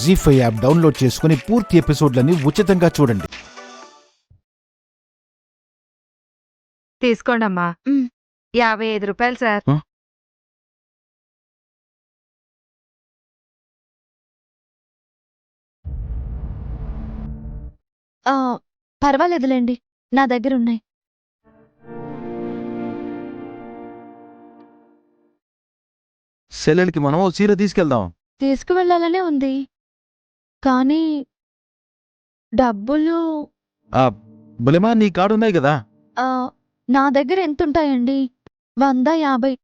జీ5 app download చేసుకుని పూర్తి ఎపిసోడ్లని ఉచితంగా చూడండి. తీసుకోండమ్మా. 55 రూపాయలు సార్. పర్వాలేదులేండి, నా దగ్గరున్నాయి. సెల్లెలకి మనం ఓ చీర తీసుకెళ్దాం. తీసుకువెళ్ళాలనే ఉంది, కానీ డబ్బులు బులెమా నీ కాడున్నాయి కదా. నా దగ్గర ఎంతుంటాయండి? 150.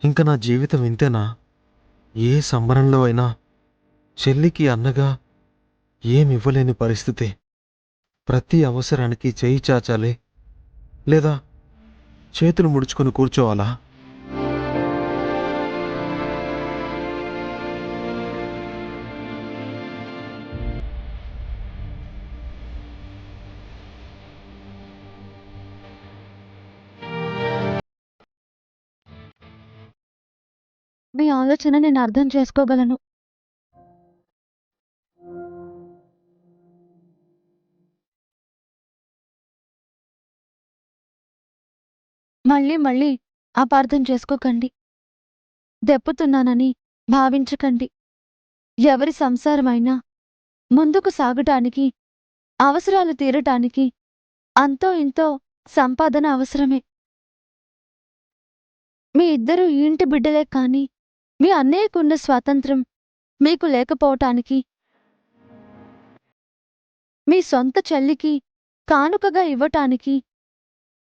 ఇంక నా జీవితం ఇంతేనా? ఏ సంబరంలో అయినా చెల్లికి అన్నగా ఏమివ్వలేని పరిస్థితి. ప్రతి అవసరానికి చేయి చాచాలి, లేదా చేతులు ముడుచుకొని కూర్చోవాలా? మీ ఆలోచన నేను అర్థం చేసుకోగలను. మళ్ళీ మళ్ళీ అపార్థం చేసుకోకండి. దెప్పుతున్నానని భావించకండి. ఎవరి సంసారమైనా ముందుకు సాగటానికి, అవసరాలు తీరటానికి అంతో ఇంతో సంపాదన అవసరమే. మీ ఇద్దరూ ఈ ఇంటి బిడ్డలే, కాని మీ అన్నయ్యకున్న స్వాతంత్రం మీకు లేకపోవటానికి, మీ సొంత చెల్లికి కానుకగా ఇవ్వటానికి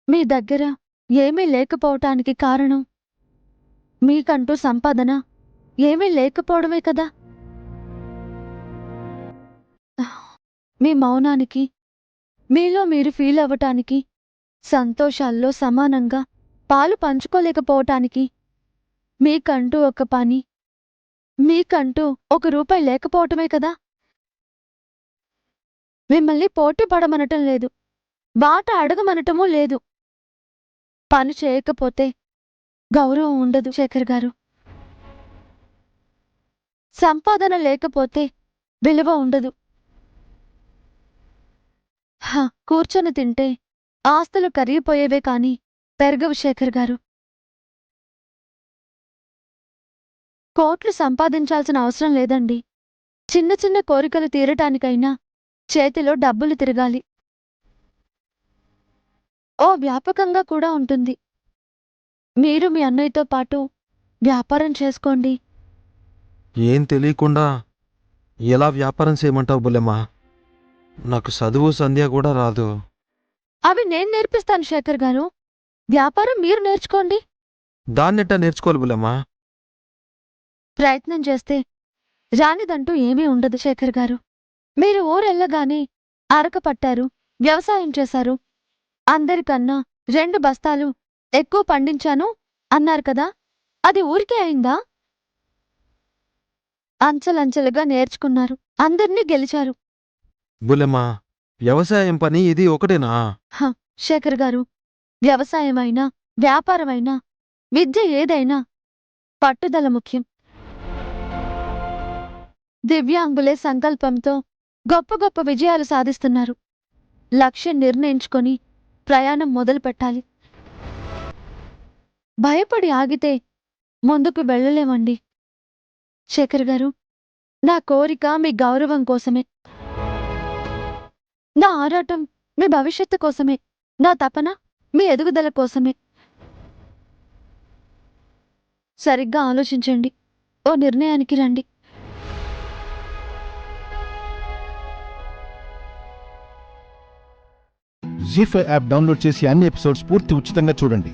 మీ దగ్గర ఏమీ లేకపోవటానికి కారణం మీకంటూ సంపాదన ఏమీ లేకపోవడమే కదా. మీ మౌనానికి, మీలో మీరు ఫీల్ అవ్వటానికి, సంతోషాల్లో సమానంగా పాలు పంచుకోలేకపోవటానికి, మీకంటూ ఒక పని, మీకంటూ ₹1 లేకపోవటమే కదా. మిమ్మల్ని పోటీ పడమనటం లేదు, బాట అడగమనటమూ లేదు. పని చేయకపోతే గౌరవం ఉండదు శేఖర్ గారు. సంపాదన లేకపోతే విలువ ఉండదు. కూర్చొని తింటే ఆస్తులు కరిగిపోయేవే కాని పెరగవు శేఖర్ గారు. కోట్లు సంపాదించాల్సిన అవసరం లేదండి. చిన్న చిన్న కోరికలు తీరటానికైనా చేతిలో డబ్బులు తిరగాలి. ఓ వ్యాపకంగా కూడా ఉంటుంది. మీరు మీ అన్నయ్యతో పాటు వ్యాపారం చేసుకోండి. ఏం తెలియకుండా ఎలా వ్యాపారం చేయమంటావు బులెమా? నాకు చదువు సంధ్య కూడా రాదు. అవి నేను నేర్పిస్తాను శేఖర్ గారు. వ్యాపారం మీరు నేర్చుకోండి. దాన్నెట్టా నేర్చుకోవాలి బులెమా? ప్రయత్నం చేస్తే రానిదంటూ ఏమీ ఉండదు శేఖర్ గారు. మీరు ఊరెళ్ళగానే అరక పట్టారు, వ్యవసాయం చేశారు. అందరికన్నా 2 బస్తాలు ఎక్కువ పండించాను అన్నారు కదా. అది ఊరికే అయిందా? అంచెలంచెలుగా నేర్చుకున్నారు, అందర్నీ గెలిచారు. బులెమా, వ్యవసాయం పని ఇది ఒకటేనా? శేఖర్ గారు, వ్యవసాయమైనా వ్యాపారమైనా విద్య ఏదైనా పట్టుదల ముఖ్యం. దివ్యాంగులే సంకల్పంతో గొప్ప గొప్ప విజయాలు సాధిస్తున్నారు. లక్ష్యం నిర్ణయించుకొని ప్రయాణం మొదలుపెట్టాలి. భయపడి ఆగితే ముందుకు వెళ్ళలేమండి. శేఖర్ గారు, నా కోరిక మీ గౌరవం కోసమే, నా ఆరాటం మీ భవిష్యత్తు కోసమే, నా తపన మీ ఎదుగుదల కోసమే. సరిగ్గా ఆలోచించండి, ఓ నిర్ణయానికి రండి. జీ5 యాప్ డౌన్లోడ్ చేసి అన్ని ఎపిసోడ్స్ పూర్తి ఉచితంగా చూడండి.